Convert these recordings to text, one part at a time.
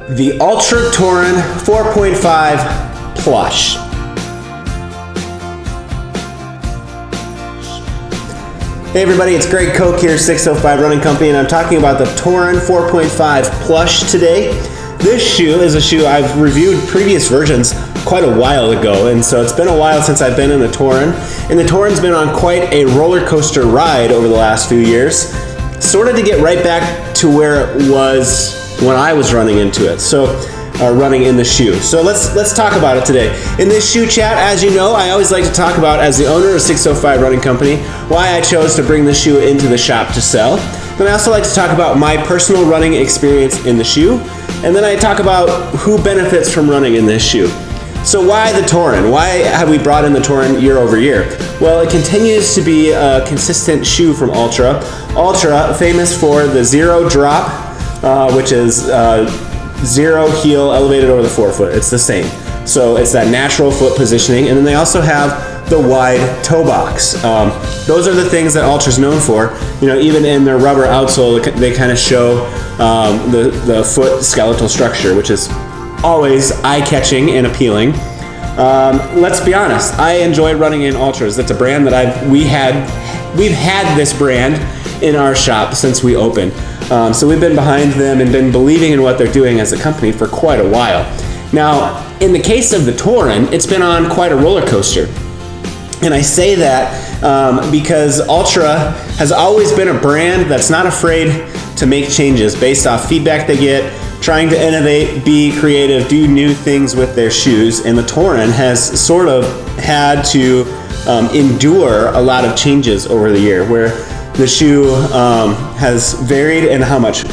the Altra Torin 4.5 Plush. Hey everybody, it's Greg Koch here, 605 Running Company, and I'm talking about the Torin 4.5 Plush today. This shoe is a shoe I've reviewed previous versions quite a while ago, and so it's been a while since I've been in the Torin, and the Torin's been on quite a roller coaster ride over the last few years, sort of to get right back to where it was when I was running into it. Running in the shoe. So let's talk about it today. In this shoe chat, as you know, I always like to talk about, as the owner of 605 Running Company, why I chose to bring the shoe into the shop to sell. Then I also like to talk about my personal running experience in the shoe. And then I talk about who benefits from running in this shoe. So why the Torin? Why have we brought in the Torin year over year? Well, it continues to be a consistent shoe from Altra. Altra, famous for the zero drop, which is zero heel elevated over the forefoot. It's the same. So it's that natural foot positioning. And then they also have the wide toe box. Those are the things that Altra's known for. You know, even in their rubber outsole, they kind of show the foot skeletal structure, which is always eye-catching and appealing. Let's be honest, I enjoy running in Altras. That's a brand that we've had this brand in our shop since we opened. So we've been behind them and been believing in what they're doing as a company for quite a while. Now, in the case of the Torin, it's been on quite a roller coaster. And I say that because Altra has always been a brand that's not afraid to make changes based off feedback they get, trying to innovate, be creative, do new things with their shoes. And the Torin has sort of had to endure a lot of changes over the year, where the shoe has varied in how much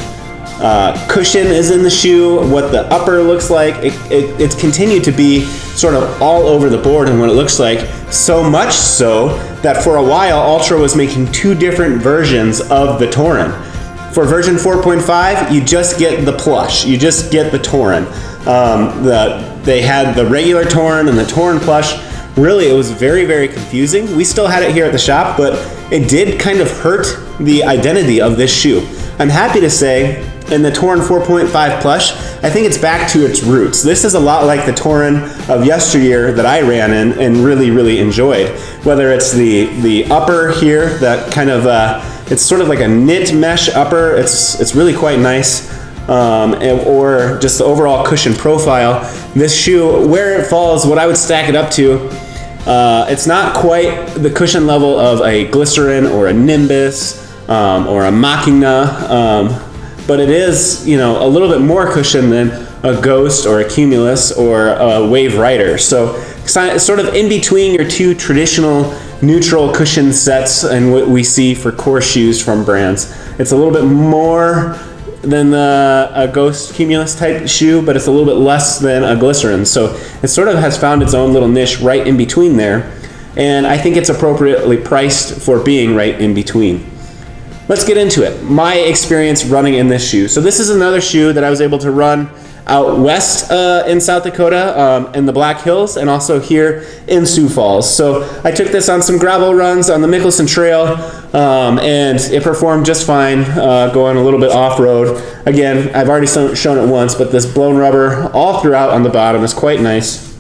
cushion is in the shoe, what the upper looks like. It's continued to be sort of all over the board in what it looks like, so much so that for a while Altra was making two different versions of the Torin. For version 4.5, you just get the Plush. You just get the Torin. They had the regular Torin and the Torin Plush. Really, it was very, very confusing. We still had it here at the shop, but it did kind of hurt the identity of this shoe. I'm happy to say, in the Torin 4.5 Plush, I think it's back to its roots. This is a lot like the Torin of yesteryear that I ran in and really, really enjoyed. Whether it's the upper here, that kind of, it's sort of like a knit mesh upper. It's really quite nice. Or just the overall cushion profile. This shoe, where it falls, what I would stack it up to, it's not quite the cushion level of a Glycerin or a Nimbus or a Machina, but it is, you know, a little bit more cushion than a Ghost or a Cumulus or a Wave Rider. So sort of in between your two traditional neutral cushion sets and what we see for core shoes from brands. It's a little bit more than a Ghost Cumulus type shoe, but it's a little bit less than a Glycerin. So it sort of has found its own little niche right in between there. And I think it's appropriately priced for being right in between. Let's get into it. My experience running in this shoe. So this is another shoe that I was able to run out west in South Dakota in the Black Hills, and also here in Sioux Falls. So I took this on some gravel runs on the Mickelson Trail, and it performed just fine, going a little bit off-road. Again, I've already shown it once, but this blown rubber all throughout on the bottom is quite nice.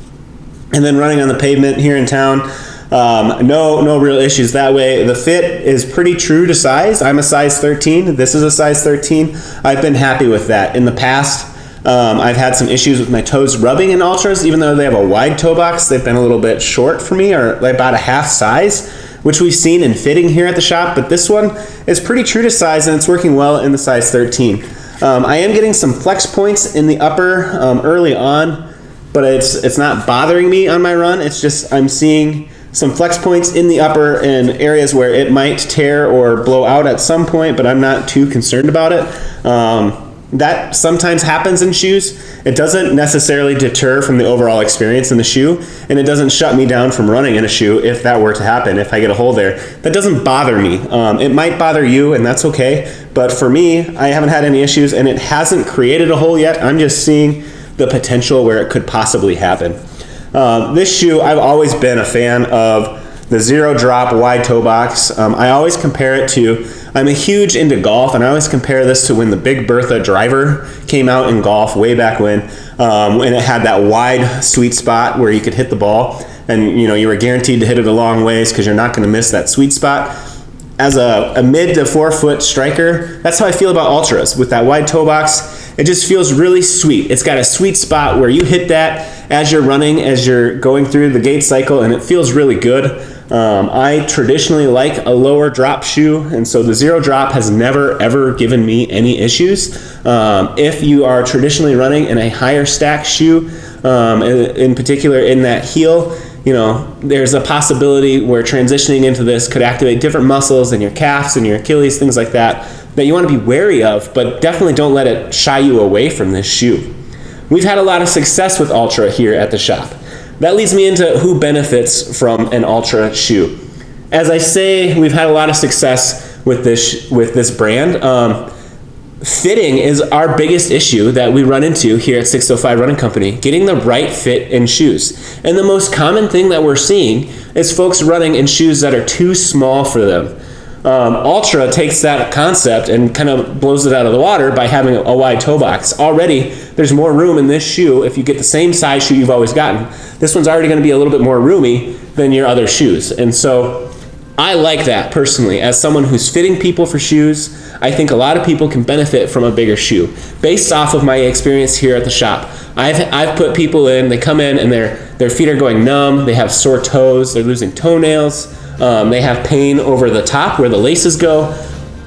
And then running on the pavement here in town, no real issues that way. The fit is pretty true to size. I'm a size 13. This is a size 13. I've been happy with that. In the past, I've had some issues with my toes rubbing in Altras. Even though they have a wide toe box, they've been a little bit short for me, or about a half size, which we've seen in fitting here at the shop. But this one is pretty true to size, and it's working well in the size 13. I am getting some flex points in the upper early on, but it's not bothering me on my run. It's just I'm seeing some flex points in the upper in areas where it might tear or blow out at some point, but I'm not too concerned about it. That sometimes happens in shoes. It doesn't necessarily deter from the overall experience in the shoe, and it doesn't shut me down from running in a shoe if that were to happen, if I get a hole there. That doesn't bother me. It might bother you, and that's okay, but for me, I haven't had any issues, and it hasn't created a hole yet. I'm just seeing the potential where it could possibly happen. This shoe, I've always been a fan of the zero drop wide toe box. I always compare it to, I'm a huge into golf, and I always compare this to when the Big Bertha driver came out in golf way back when it had that wide sweet spot where you could hit the ball, and you were guaranteed to hit it a long ways because you're not going to miss that sweet spot. As a mid to 4 foot striker, that's how I feel about Ultras. With that wide toe box, it just feels really sweet. It's got a sweet spot where you hit that as you're running, as you're going through the gait cycle, and it feels really good. I traditionally like a lower drop shoe, and so the zero drop has never ever given me any issues. If you are traditionally running in a higher stack shoe, in particular in that heel, there's a possibility where transitioning into this could activate different muscles in your calves and your Achilles, things like that you want to be wary of, but definitely don't let it shy you away from this shoe. We've had a lot of success with Altra here at the shop. That leads me into who benefits from an Altra shoe. As I say, we've had a lot of success with this brand. Fitting is our biggest issue that we run into here at 605 Running Company, getting the right fit in shoes. And the most common thing that we're seeing is folks running in shoes that are too small for them. Altra takes that concept and kind of blows it out of the water by having a wide toe box. Already, there's more room in this shoe if you get the same size shoe you've always gotten. This one's already going to be a little bit more roomy than your other shoes. And so I like that personally. As someone who's fitting people for shoes, I think a lot of people can benefit from a bigger shoe. Based off of my experience here at the shop, I've put people in, they come in and their feet are going numb, they have sore toes, they're losing toenails, they have pain over the top where the laces go.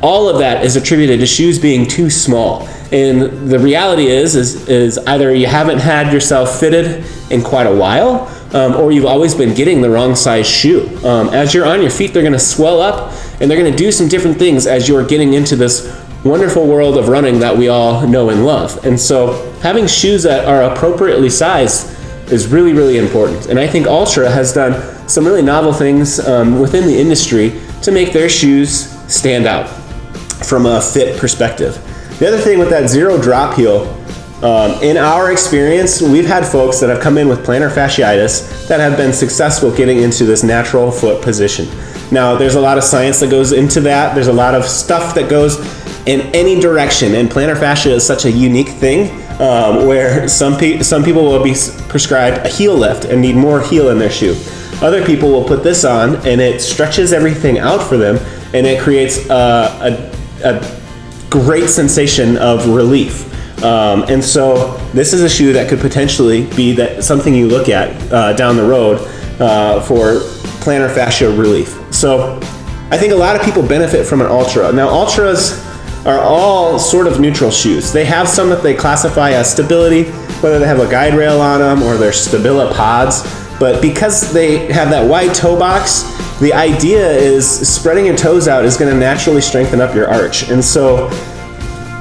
All of that is attributed to shoes being too small. And the reality is either you haven't had yourself fitted in quite a while, or you've always been getting the wrong size shoe. As you're on your feet, they're going to swell up, and they're going to do some different things as you're getting into this wonderful world of running that we all know and love. And so having shoes that are appropriately sized is really, really important. And I think Altra has done some really novel things within the industry to make their shoes stand out from a fit perspective. The other thing with that zero drop heel, in our experience, we've had folks that have come in with plantar fasciitis that have been successful getting into this natural foot position. Now, there's a lot of science that goes into that. There's a lot of stuff that goes in any direction, and plantar fascia is such a unique thing where some people will be prescribed a heel lift and need more heel in their shoe. Other people will put this on, and it stretches everything out for them, and it creates a great sensation of relief. And so this is a shoe that could potentially be something you look at down the road for plantar fascia relief. So I think a lot of people benefit from an Altra. Now, Ultras are all sort of neutral shoes. They have some that they classify as stability, whether they have a guide rail on them or they're Stabila pods. But because they have that wide toe box, the idea is spreading your toes out is going to naturally strengthen up your arch. And so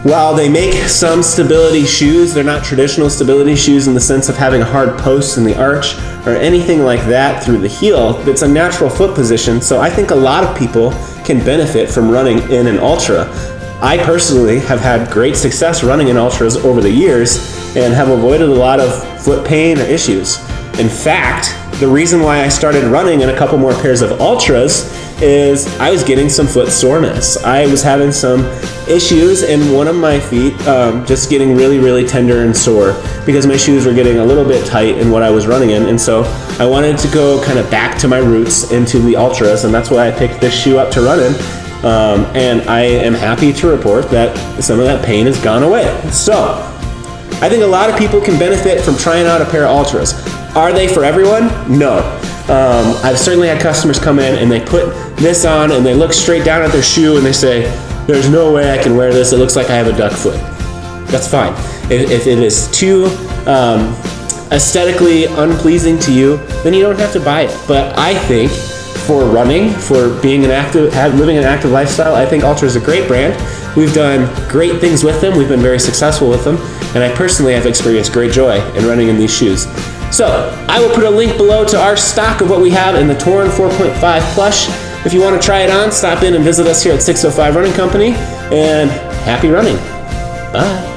while they make some stability shoes, they're not traditional stability shoes in the sense of having hard posts in the arch or anything like that through the heel. It's a natural foot position, so I think a lot of people can benefit from running in an Altra. I personally have had great success running in Ultras over the years and have avoided a lot of foot pain or issues. In fact, the reason why I started running in a couple more pairs of Ultras is I was getting some foot soreness. I was having some issues in one of my feet, just getting really, really tender and sore because my shoes were getting a little bit tight in what I was running in. And so I wanted to go kind of back to my roots into the Ultras, and that's why I picked this shoe up to run in. And I am happy to report that some of that pain has gone away. So I think a lot of people can benefit from trying out a pair of Ultras. Are they for everyone? No. I've certainly had customers come in and they put this on and they look straight down at their shoe and they say, there's no way I can wear this. It looks like I have a duck foot. That's fine. If it is too aesthetically unpleasing to you, then you don't have to buy it. But I think for running, for being living an active lifestyle, I think Altra is a great brand. We've done great things with them. We've been very successful with them. And I personally have experienced great joy in running in these shoes. So I will put a link below to our stock of what we have in the Torin 4.5 Plush. If you want to try it on, stop in and visit us here at 605 Running Company, and happy running. Bye.